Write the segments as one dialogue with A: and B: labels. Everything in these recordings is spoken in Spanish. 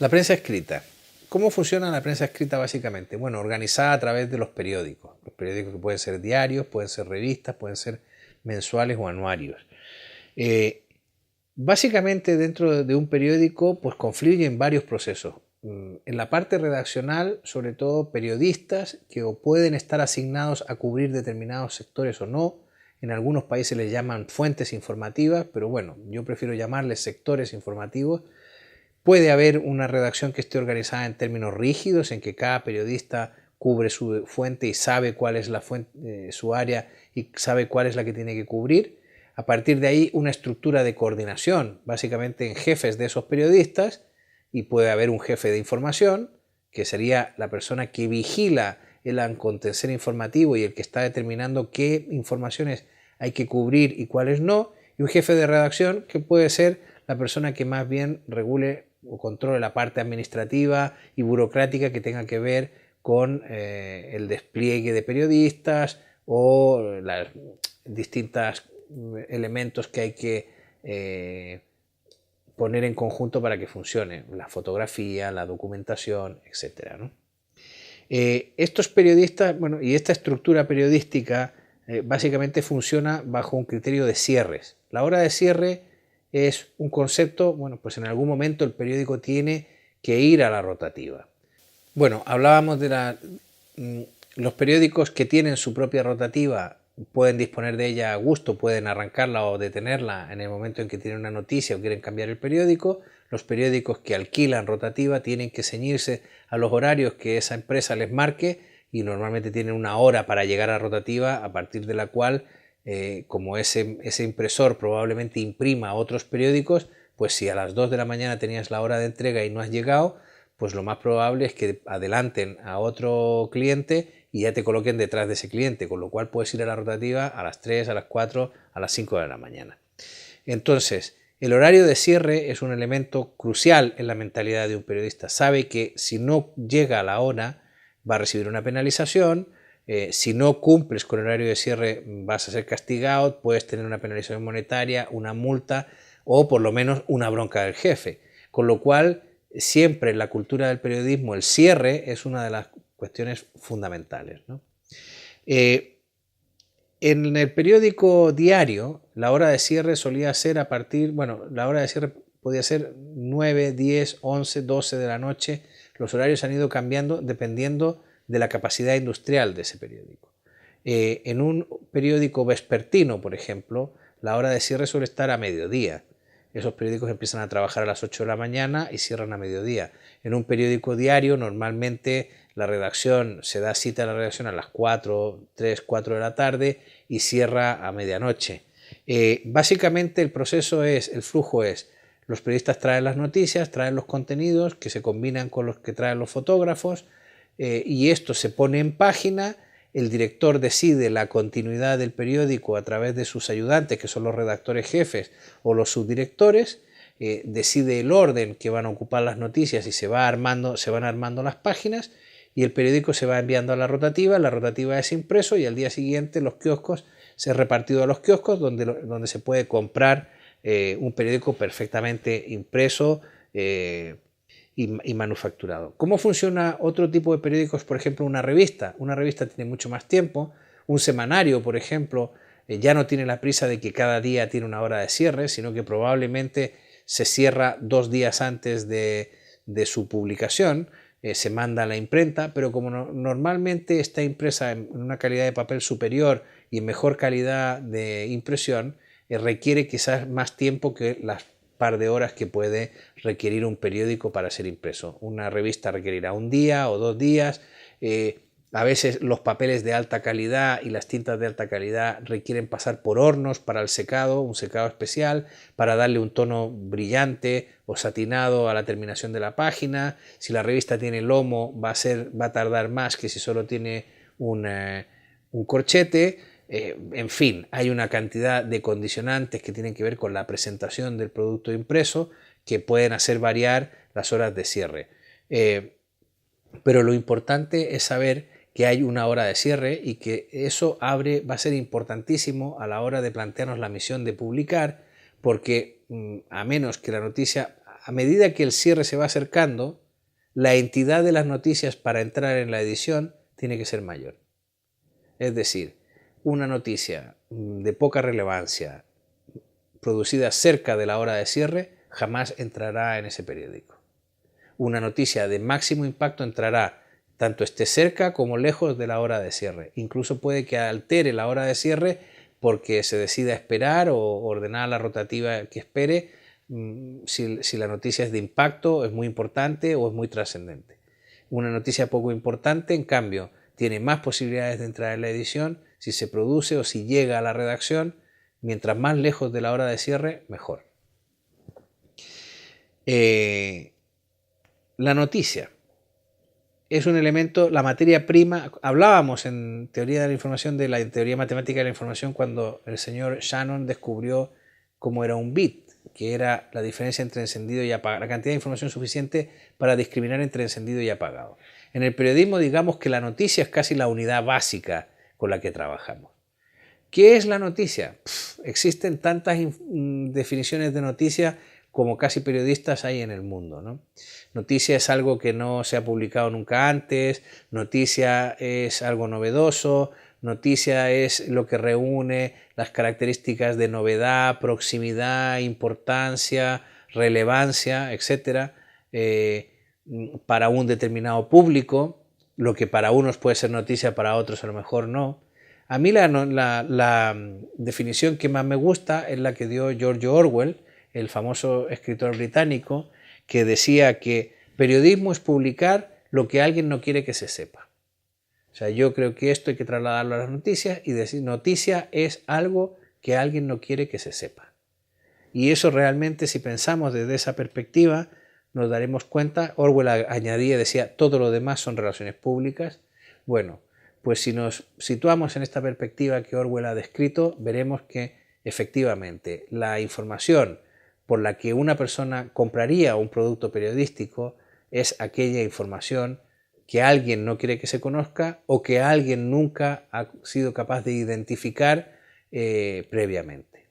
A: La prensa escrita. ¿Cómo funciona la prensa escrita básicamente? Bueno, organizada a través de los periódicos. Los periódicos que pueden ser diarios, pueden ser revistas, pueden ser mensuales o anuarios. Básicamente dentro de un periódico pues confluyen varios procesos. En la parte redaccional, sobre todo periodistas que o pueden estar asignados a cubrir determinados sectores o no. En algunos países les llaman fuentes informativas, pero bueno, yo prefiero llamarles sectores informativos. Puede haber una redacción que esté organizada en términos rígidos, en que cada periodista cubre su fuente y sabe cuál es la fuente, su área y sabe cuál es la que tiene que cubrir. A partir de ahí, una estructura de coordinación, básicamente en jefes de esos periodistas, y puede haber un jefe de información, que sería la persona que vigila el acontecer informativo y el que está determinando qué informaciones hay que cubrir y cuáles no, y un jefe de redacción que puede ser la persona que más bien regule o controle la parte administrativa y burocrática que tenga que ver con el despliegue de periodistas o las distintos elementos que hay que poner en conjunto para que funcione, la fotografía, la documentación, etcétera, ¿no? Estos periodistas, bueno, y esta estructura periodística básicamente funciona bajo un criterio de cierres. La hora de cierre es un concepto, bueno, pues en algún momento el periódico tiene que ir a la rotativa. Bueno, hablábamos de los periódicos que tienen su propia rotativa pueden disponer de ella a gusto, pueden arrancarla o detenerla en el momento en que tienen una noticia o quieren cambiar el periódico. Los periódicos que alquilan rotativa tienen que ceñirse a los horarios que esa empresa les marque y normalmente tienen una hora para llegar a rotativa a partir de la cual como ese impresor probablemente imprima a otros periódicos, pues si a las 2 de la mañana tenías la hora de entrega y no has llegado, pues lo más probable es que adelanten a otro cliente y ya te coloquen detrás de ese cliente, con lo cual puedes ir a la rotativa a las 3, a las 4, a las 5 de la mañana. Entonces, el horario de cierre es un elemento crucial en la mentalidad de un periodista. Sabe que si no llega a la hora va a recibir una penalización. Si no cumples con el horario de cierre vas a ser castigado, puedes tener una penalización monetaria, una multa o por lo menos una bronca del jefe. Con lo cual, siempre en la cultura del periodismo el cierre es una de las cuestiones fundamentales, ¿no? En el periódico diario, la hora de cierre solía ser a partir, bueno, la hora de cierre podía ser 9, 10, 11, 12 de la noche. Los horarios han ido cambiando dependiendo de la capacidad industrial de ese periódico. En un periódico vespertino, por ejemplo, la hora de cierre suele estar a mediodía. Esos periódicos empiezan a trabajar a las 8 de la mañana y cierran a mediodía. En un periódico diario, normalmente la redacción se da cita a la redacción a las 3, 4 de la tarde y cierra a medianoche. Básicamente el flujo es, los periodistas traen las noticias, traen los contenidos que se combinan con los que traen los fotógrafos y esto se pone en página. El director decide la continuidad del periódico a través de sus ayudantes, que son los redactores jefes o los subdirectores, decide el orden que van a ocupar las noticias y se van armando las páginas y el periódico se va enviando a la rotativa es impreso y al día siguiente los kioscos se han repartido a los kioscos donde se puede comprar un periódico perfectamente impreso y manufacturado. ¿Cómo funciona otro tipo de periódicos? Por ejemplo, una revista. Una revista tiene mucho más tiempo. Un semanario, por ejemplo, ya no tiene la prisa de que cada día tiene una hora de cierre, sino que probablemente se cierra 2 días antes de su publicación, se manda a la imprenta, pero como normalmente está impresa en una calidad de papel superior y en mejor calidad de impresión, requiere quizás más tiempo que las par de horas que puede requerir un periódico para ser impreso. Una revista requerirá 1 día o 2 días. A veces los papeles de alta calidad y las tintas de alta calidad requieren pasar por hornos para el secado, un secado especial, para darle un tono brillante o satinado a la terminación de la página. Si la revista tiene lomo, va a tardar más que si solo tiene un corchete. En fin, hay una cantidad de condicionantes que tienen que ver con la presentación del producto impreso que pueden hacer variar las horas de cierre. Pero lo importante es saber que hay una hora de cierre y que eso va a ser importantísimo a la hora de plantearnos la misión de publicar, porque a menos que la noticia a medida que el cierre se va acercando, la entidad de las noticias para entrar en la edición tiene que ser mayor. Es decir, una noticia de poca relevancia producida cerca de la hora de cierre jamás entrará en ese periódico. Una noticia de máximo impacto entrará tanto esté cerca como lejos de la hora de cierre. Incluso puede que altere la hora de cierre porque se decida esperar o ordenar a la rotativa que espere si la noticia es de impacto, es muy importante o es muy trascendente. Una noticia poco importante, en cambio, tiene más posibilidades de entrar en la edición si se produce o si llega a la redacción. Mientras más lejos de la hora de cierre, mejor. La noticia es un elemento, la materia prima. Hablábamos en teoría de la información de la teoría matemática de la información cuando el señor Shannon descubrió cómo era un bit, que era la diferencia entre encendido y apagado, la cantidad de información suficiente para discriminar entre encendido y apagado. En el periodismo, digamos que la noticia es casi la unidad básica con la que trabajamos. ¿Qué es la noticia? Existen tantas definiciones de noticia como casi periodistas hay en el mundo, ¿no? Noticia es algo que no se ha publicado nunca antes, noticia es algo novedoso, noticia es lo que reúne las características de novedad, proximidad, importancia, relevancia, etc. Para un determinado público, lo que para unos puede ser noticia, para otros a lo mejor no. A mí la definición que más me gusta es la que dio George Orwell, el famoso escritor británico, que decía que periodismo es publicar lo que alguien no quiere que se sepa. O sea, yo creo que esto hay que trasladarlo a las noticias y decir noticia es algo que alguien no quiere que se sepa. Y eso realmente, si pensamos desde esa perspectiva, nos daremos cuenta. Orwell añadía, decía, todo lo demás son relaciones públicas. Bueno, pues si nos situamos en esta perspectiva que Orwell ha descrito, veremos que efectivamente la información por la que una persona compraría un producto periodístico es aquella información que alguien no quiere que se conozca o que alguien nunca ha sido capaz de identificar previamente.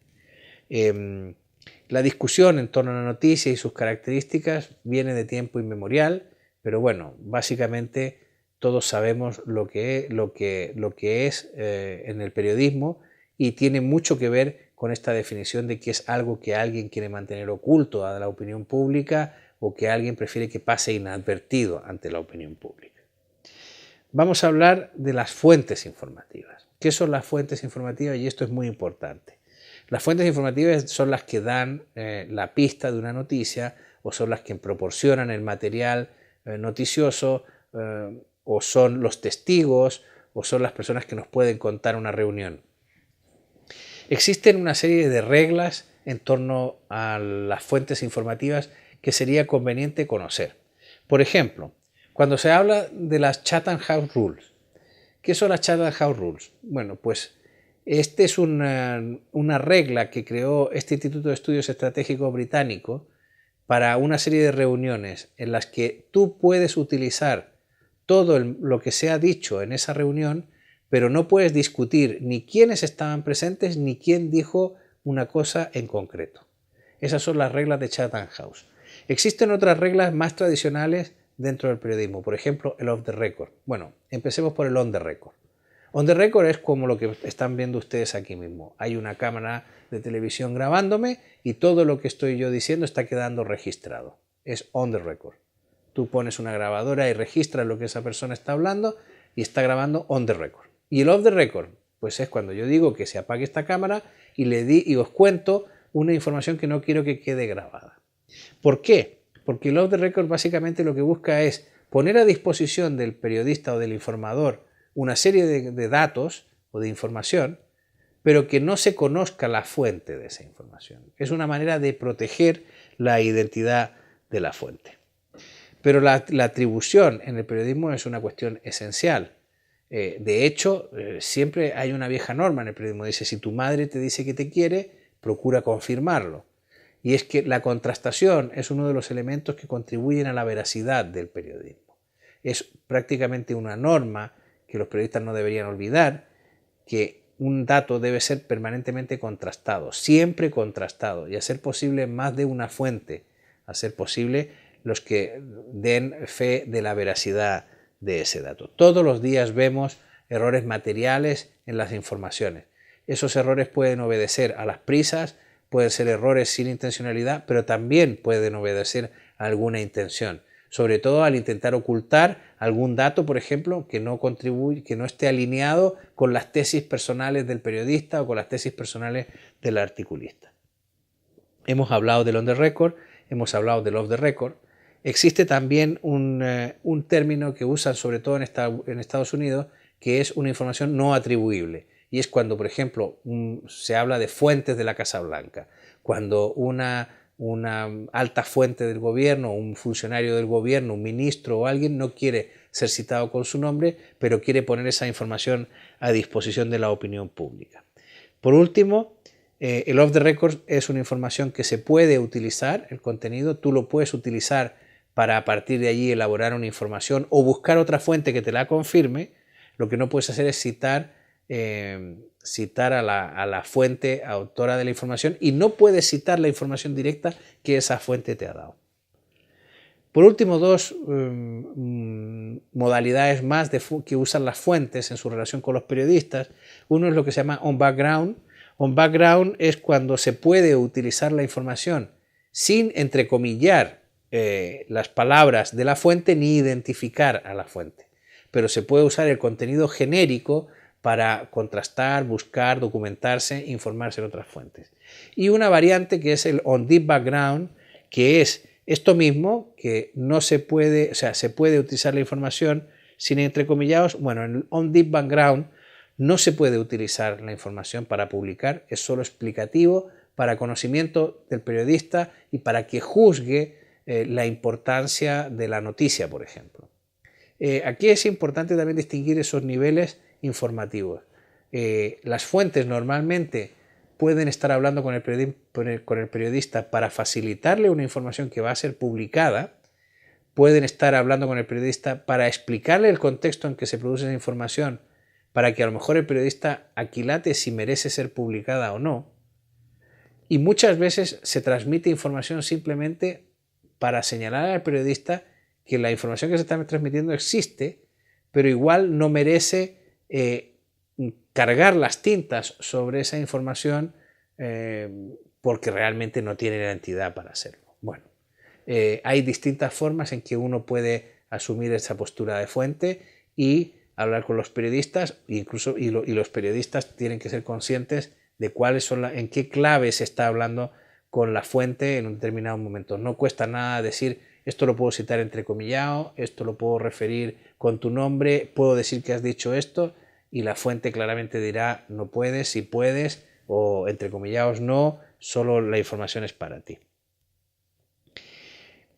A: La discusión en torno a la noticia y sus características viene de tiempo inmemorial, pero bueno, básicamente todos sabemos lo que es en el periodismo y tiene mucho que ver con esta definición de que es algo que alguien quiere mantener oculto a la opinión pública o que alguien prefiere que pase inadvertido ante la opinión pública. Vamos a hablar de las fuentes informativas. ¿Qué son las fuentes informativas? Y esto es muy importante. Las fuentes informativas son las que dan la pista de una noticia o son las que proporcionan el material noticioso o son los testigos o son las personas que nos pueden contar una reunión. Existen una serie de reglas en torno a las fuentes informativas que sería conveniente conocer. Por ejemplo, cuando se habla de las Chatham House Rules, ¿qué son las Chatham House Rules? Bueno, pues esta es una regla que creó este Instituto de Estudios Estratégicos británico para una serie de reuniones en las que tú puedes utilizar todo lo que se ha dicho en esa reunión, pero no puedes discutir ni quiénes estaban presentes ni quién dijo una cosa en concreto. Esas son las reglas de Chatham House. Existen otras reglas más tradicionales dentro del periodismo, por ejemplo, el off the record. Bueno, empecemos por el on the record. On the record es como lo que están viendo ustedes aquí mismo. Hay una cámara de televisión grabándome y todo lo que estoy yo diciendo está quedando registrado. Es on the record. Tú pones una grabadora y registras lo que esa persona está hablando y está grabando on the record. Y el off the record, pues es cuando yo digo que se apague esta cámara y os cuento una información que no quiero que quede grabada. ¿Por qué? Porque el off the record básicamente lo que busca es poner a disposición del periodista o del informador una serie de datos o de información, pero que no se conozca la fuente de esa información. Es una manera de proteger la identidad de la fuente. Pero la atribución en el periodismo es una cuestión esencial. De hecho, siempre hay una vieja norma en el periodismo. Dice, si tu madre te dice que te quiere, procura confirmarlo. Y es que la contrastación es uno de los elementos que contribuyen a la veracidad del periodismo. Es prácticamente una norma que los periodistas no deberían olvidar, que un dato debe ser permanentemente contrastado, siempre contrastado, y a ser posible más de una fuente a ser posible, los que den fe de la veracidad de ese dato. Todos los días vemos errores materiales en las informaciones. Esos errores pueden obedecer a las prisas, pueden ser errores sin intencionalidad, pero también pueden obedecer a alguna intención, sobre todo al intentar ocultar algún dato, por ejemplo, que no contribuye, que no esté alineado con las tesis personales del periodista o con las tesis personales del articulista. Hemos hablado del on the record, hemos hablado del off the record. Existe también un término que usan sobre todo en Estados Unidos, que es una información no atribuible. Y es cuando, por ejemplo, se habla de fuentes de la Casa Blanca, cuando una alta fuente del gobierno, un funcionario del gobierno, un ministro o alguien no quiere ser citado con su nombre, pero quiere poner esa información a disposición de la opinión pública. Por último, el off the record es una información que se puede utilizar, el contenido, tú lo puedes utilizar para a partir de allí elaborar una información o buscar otra fuente que te la confirme. Lo que no puedes hacer es citar a la fuente autora de la información y no puedes citar la información directa que esa fuente te ha dado. Por último, dos modalidades más que usan las fuentes en su relación con los periodistas. Uno es lo que se llama on background. On background es cuando se puede utilizar la información sin entrecomillar las palabras de la fuente ni identificar a la fuente, pero se puede usar el contenido genérico para contrastar, buscar, documentarse, informarse en otras fuentes. Y una variante que es el on deep background, que es esto mismo, que no se puede, o sea, se puede utilizar la información sin entrecomillados. Bueno, en el on deep background no se puede utilizar la información para publicar, es solo explicativo para conocimiento del periodista y para que juzgue la importancia de la noticia, por ejemplo. Aquí es importante también distinguir esos niveles informativos. Las fuentes normalmente pueden estar hablando con el periodista para facilitarle una información que va a ser publicada, pueden estar hablando con el periodista para explicarle el contexto en que se produce esa información, para que a lo mejor el periodista aquilate si merece ser publicada o no. Y muchas veces se transmite información simplemente para señalar al periodista que la información que se está transmitiendo existe, pero igual no merece cargar las tintas sobre esa información porque realmente no tiene la entidad para hacerlo. Bueno, hay distintas formas en que uno puede asumir esa postura de fuente y hablar con los periodistas, incluso y los periodistas tienen que ser conscientes de cuáles son en qué clave se está hablando con la fuente en un determinado momento. No cuesta nada decir esto lo puedo citar entrecomillado, esto lo puedo referir con tu nombre, puedo decir que has dicho esto y la fuente claramente dirá no puedes, si puedes o entrecomillados no, solo la información es para ti.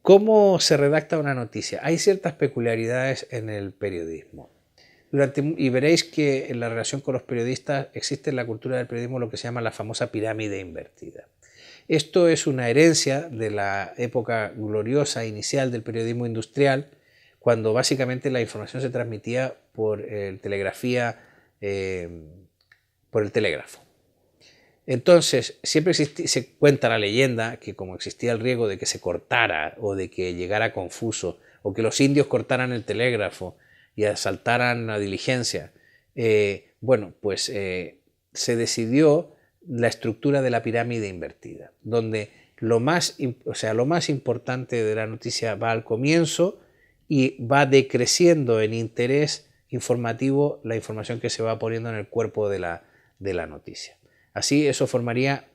A: ¿Cómo se redacta una noticia? Hay ciertas peculiaridades en el periodismo. Y veréis que en la relación con los periodistas existe en la cultura del periodismo lo que se llama la famosa pirámide invertida. Esto es una herencia de la época gloriosa inicial del periodismo industrial, cuando básicamente la información se transmitía por por el telégrafo. Entonces, siempre se cuenta la leyenda que como existía el riesgo de que se cortara o de que llegara confuso o que los indios cortaran el telégrafo y asaltaran la diligencia, se decidió la estructura de la pirámide invertida, donde lo más importante de la noticia va al comienzo y va decreciendo en interés informativo la información que se va poniendo en el cuerpo de la noticia. Así eso formaría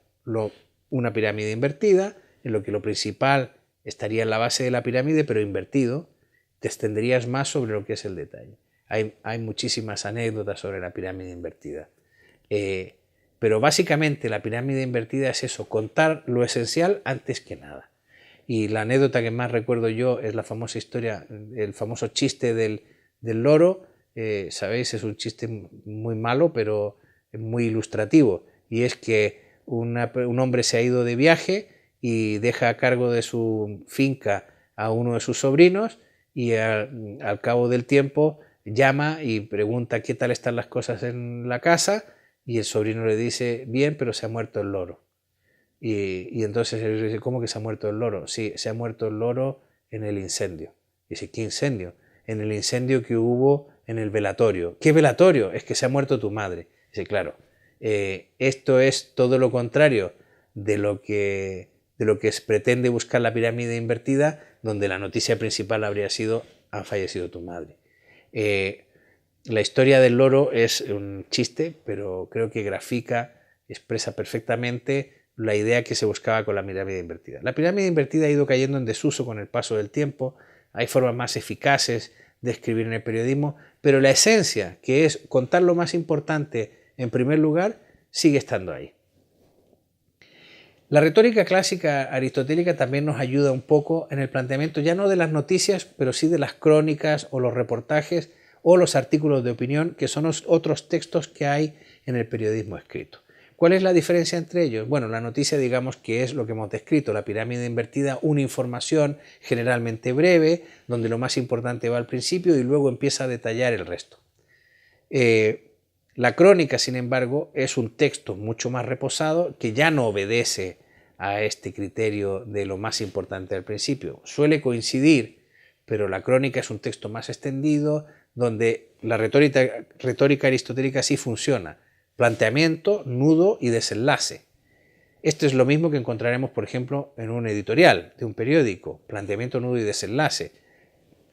A: una pirámide invertida, en lo que lo principal estaría en la base de la pirámide, pero invertido. Te extenderías más sobre lo que es el detalle. Hay muchísimas anécdotas sobre la pirámide invertida. Pero básicamente la pirámide invertida es eso, contar lo esencial antes que nada. Y la anécdota que más recuerdo yo es la famosa historia, el famoso chiste del loro. Sabéis, es un chiste muy malo, pero muy ilustrativo. Y es que un hombre se ha ido de viaje y deja a cargo de su finca a uno de sus sobrinos y al cabo del tiempo llama y pregunta qué tal están las cosas en la casa y el sobrino le dice bien, pero se ha muerto el loro. Y entonces él dice, ¿cómo que se ha muerto el loro? Sí, se ha muerto el loro en el incendio. Dice, ¿qué incendio? En el incendio que hubo en el velatorio. ¿Qué velatorio? Es que se ha muerto tu madre. Dice, claro, esto es todo lo contrario de lo que se pretende buscar la pirámide invertida, donde la noticia principal habría sido, ha fallecido tu madre. La historia del loro es un chiste, pero creo que grafica, expresa perfectamente la idea que se buscaba con la pirámide invertida. La pirámide invertida ha ido cayendo en desuso con el paso del tiempo, hay formas más eficaces de escribir en el periodismo, pero la esencia, que es contar lo más importante en primer lugar, sigue estando ahí. La retórica clásica aristotélica también nos ayuda un poco en el planteamiento ya no de las noticias, pero sí de las crónicas o los reportajes o los artículos de opinión, que son los otros textos que hay en el periodismo escrito. ¿Cuál es la diferencia entre ellos? Bueno, la noticia, digamos que es lo que hemos descrito, la pirámide invertida, una información generalmente breve, donde lo más importante va al principio y luego empieza a detallar el resto. La crónica, sin embargo, es un texto mucho más reposado que ya no obedece a este criterio de lo más importante al principio. Suele coincidir, pero la crónica es un texto más extendido, donde la retórica aristotélica sí funciona. Planteamiento, nudo y desenlace. Esto es lo mismo que encontraremos, por ejemplo, en un editorial de un periódico. Planteamiento, nudo y desenlace.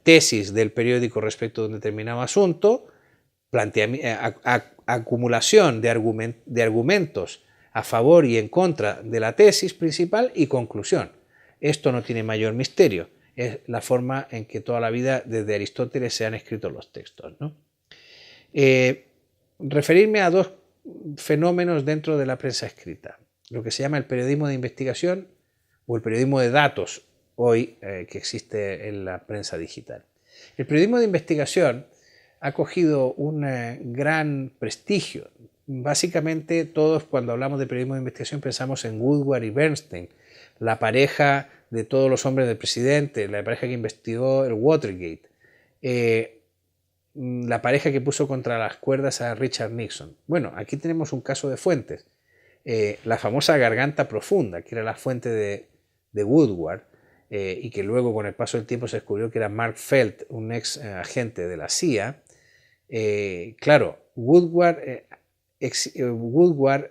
A: Tesis del periódico respecto de un determinado asunto, acumulación de argumentos a favor y en contra de la tesis principal y conclusión. Esto no tiene mayor misterio. Es la forma en que toda la vida desde Aristóteles se han escrito los textos, ¿no? Referirme a dos fenómenos dentro de la prensa escrita. Lo que se llama el periodismo de investigación o el periodismo de datos hoy que existe en la prensa digital. El periodismo de investigación ha cogido un gran prestigio. Básicamente todos cuando hablamos de periodismo de investigación pensamos en Woodward y Bernstein, la pareja de todos los hombres del presidente, la pareja que investigó el Watergate, la pareja que puso contra las cuerdas a Richard Nixon. Bueno, aquí tenemos un caso de fuentes. La famosa garganta profunda, que era la fuente de Woodward, y que luego con el paso del tiempo se descubrió que era Mark Felt, un ex agente de la CIA. Claro, Woodward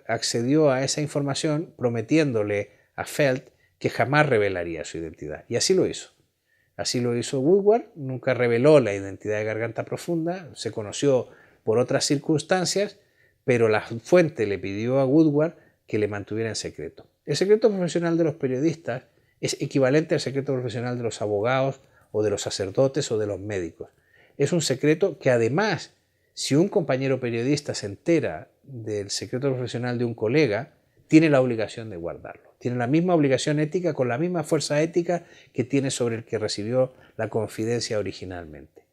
A: accedió a esa información prometiéndole a Felt que jamás revelaría su identidad. Y así lo hizo. Así lo hizo Woodward, nunca reveló la identidad de Garganta Profunda, se conoció por otras circunstancias, pero la fuente le pidió a Woodward que le mantuviera en secreto. El secreto profesional de los periodistas es equivalente al secreto profesional de los abogados o de los sacerdotes o de los médicos. Es un secreto que además, si un compañero periodista se entera del secreto profesional de un colega, tiene la obligación de guardarlo. Tiene la misma obligación ética con la misma fuerza ética que tiene sobre el que recibió la confidencia originalmente.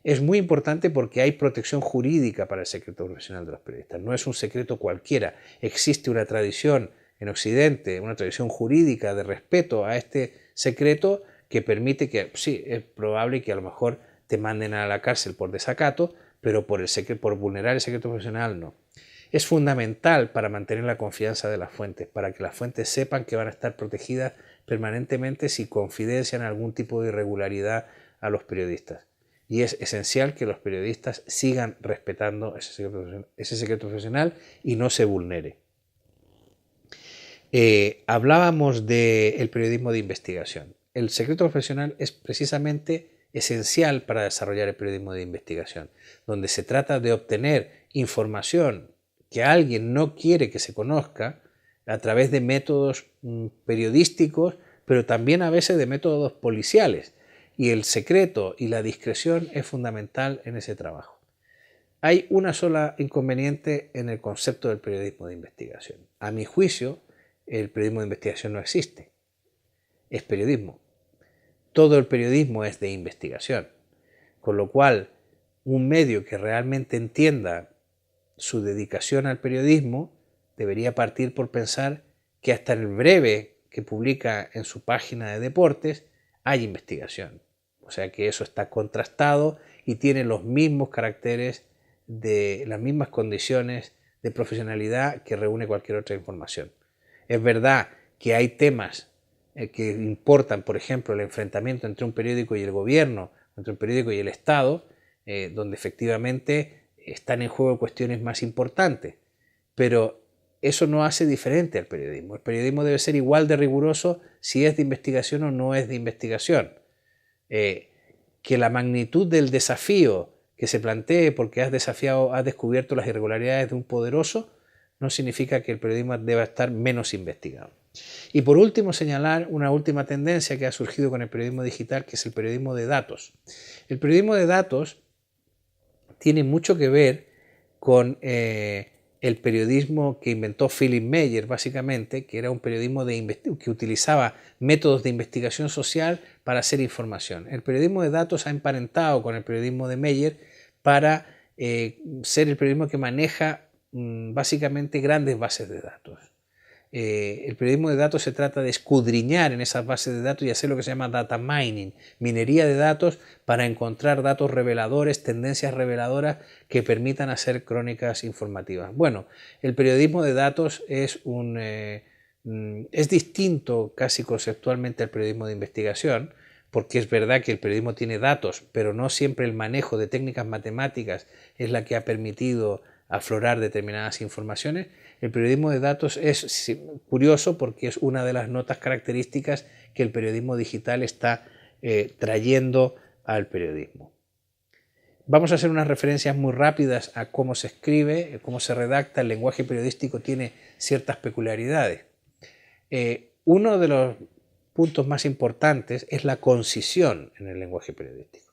A: Es muy importante porque hay protección jurídica para el secreto profesional de los periodistas. No es un secreto cualquiera. Existe una tradición en Occidente, una tradición jurídica de respeto a este secreto que permite que, sí, es probable que a lo mejor te manden a la cárcel por desacato, pero por vulnerar el secreto profesional no. Es fundamental para mantener la confianza de las fuentes, para que las fuentes sepan que van a estar protegidas permanentemente si confidencian algún tipo de irregularidad a los periodistas. Y es esencial que los periodistas sigan respetando ese secreto profesional y no se vulnere. Hablábamos del periodismo de investigación. El secreto profesional es precisamente esencial para desarrollar el periodismo de investigación, donde se trata de obtener información que alguien no quiere que se conozca a través de métodos periodísticos, pero también a veces de métodos policiales. Y el secreto y la discreción es fundamental en ese trabajo. Hay una sola inconveniente en el concepto del periodismo de investigación. A mi juicio, el periodismo de investigación no existe. Es periodismo. Todo el periodismo es de investigación. Con lo cual, un medio que realmente entienda su dedicación al periodismo debería partir por pensar que hasta en el breve que publica en su página de deportes hay investigación. O sea que eso está contrastado y tiene los mismos caracteres, las mismas condiciones de profesionalidad que reúne cualquier otra información. Es verdad que hay temas que importan, por ejemplo, el enfrentamiento entre un periódico y el gobierno, entre un periódico y el Estado, donde efectivamente están en juego cuestiones más importantes. Pero eso no hace diferente al periodismo. El periodismo debe ser igual de riguroso si es de investigación o no es de investigación. Que la magnitud del desafío que se plantee porque has descubierto las irregularidades de un poderoso, no significa que el periodismo deba estar menos investigado. Y por último, señalar una última tendencia que ha surgido con el periodismo digital, que es el periodismo de datos. El periodismo de datos tiene mucho que ver con el periodismo que inventó Philip Meyer, básicamente, que era un periodismo que utilizaba métodos de investigación social para hacer información. El periodismo de datos ha emparentado con el periodismo de Meyer para ser el periodismo que maneja básicamente grandes bases de datos. El periodismo de datos se trata de escudriñar en esas bases de datos y hacer lo que se llama data mining, minería de datos para encontrar datos reveladores, tendencias reveladoras que permitan hacer crónicas informativas. Bueno, el periodismo de datos es distinto casi conceptualmente al periodismo de investigación, porque es verdad que el periodismo tiene datos, pero no siempre el manejo de técnicas matemáticas es la que ha permitido aflorar determinadas informaciones. El periodismo de datos es curioso porque es una de las notas características que el periodismo digital está trayendo al periodismo. Vamos a hacer unas referencias muy rápidas a cómo se escribe, cómo se redacta. El lenguaje periodístico tiene ciertas peculiaridades. Uno de los puntos más importantes es la concisión en el lenguaje periodístico.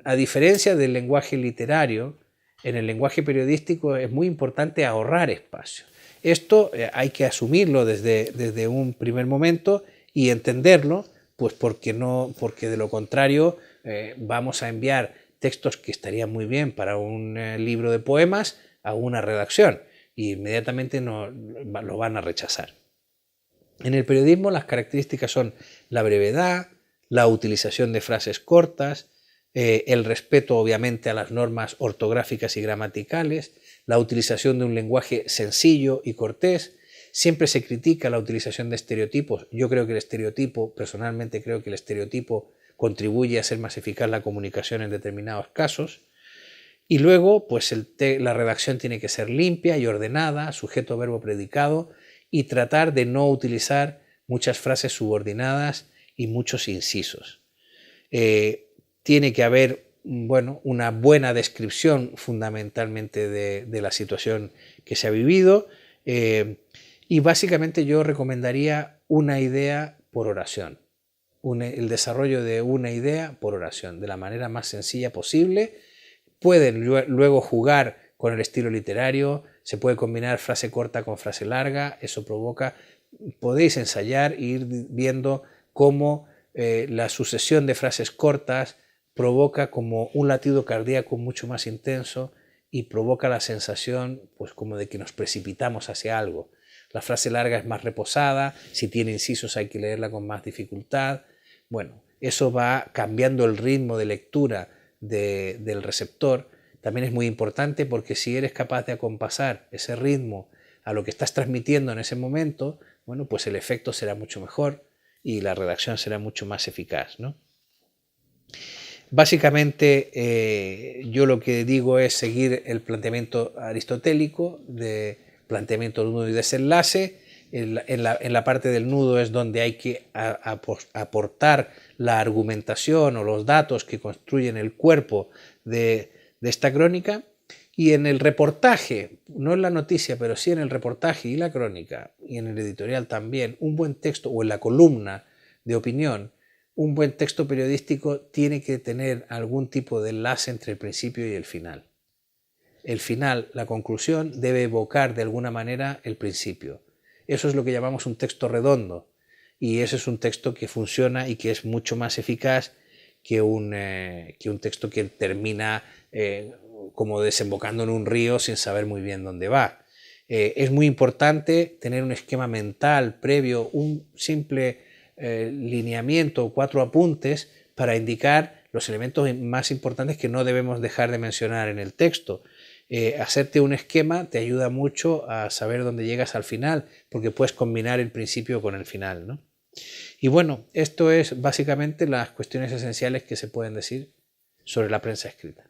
A: A diferencia del lenguaje literario, en el lenguaje periodístico es muy importante ahorrar espacio. Esto hay que asumirlo desde un primer momento y entenderlo, pues porque de lo contrario vamos a enviar textos que estarían muy bien para un libro de poemas a una redacción y inmediatamente lo van a rechazar. En el periodismo las características son la brevedad, la utilización de frases cortas, el respeto obviamente a las normas ortográficas y gramaticales, la utilización de un lenguaje sencillo y cortés. Siempre se critica la utilización de estereotipos. Yo creo que personalmente creo que el estereotipo contribuye a hacer más eficaz la comunicación en determinados casos. Y luego, pues la redacción tiene que ser limpia y ordenada, sujeto, verbo, predicado, y tratar de no utilizar muchas frases subordinadas y muchos incisos. Tiene que haber una buena descripción fundamentalmente de la situación que se ha vivido y básicamente yo recomendaría una idea por oración, el desarrollo de una idea por oración, de la manera más sencilla posible. Pueden luego jugar con el estilo literario, se puede combinar frase corta con frase larga, eso podéis ensayar e ir viendo cómo la sucesión de frases cortas provoca como un latido cardíaco mucho más intenso y provoca la sensación pues como de que nos precipitamos hacia algo. La frase larga es más reposada, si tiene incisos hay que leerla con más dificultad. Bueno, eso va cambiando el ritmo de lectura del receptor. También es muy importante porque si eres capaz de acompasar ese ritmo a lo que estás transmitiendo en ese momento, bueno, pues el efecto será mucho mejor y la redacción será mucho más eficaz, ¿no? Básicamente yo lo que digo es seguir el planteamiento aristotélico de planteamiento de nudo y desenlace. En la parte del nudo es donde hay que aportar la argumentación o los datos que construyen el cuerpo de esta crónica, y en el reportaje, no en la noticia, pero sí en el reportaje y la crónica, y en el editorial también, un buen texto, o en la columna de opinión, un buen texto periodístico tiene que tener algún tipo de enlace entre el principio y el final. El final, la conclusión, debe evocar de alguna manera el principio. Eso es lo que llamamos un texto redondo, y ese es un texto que funciona y que es mucho más eficaz que un texto que termina como desembocando en un río sin saber muy bien dónde va. Es muy importante tener un esquema mental previo, un simple lineamiento o 4 apuntes para indicar los elementos más importantes que no debemos dejar de mencionar en el texto. hacerte un esquema te ayuda mucho a saber dónde llegas al final, porque puedes combinar el principio con el final, ¿no? Y bueno, esto es básicamente las cuestiones esenciales que se pueden decir sobre la prensa escrita.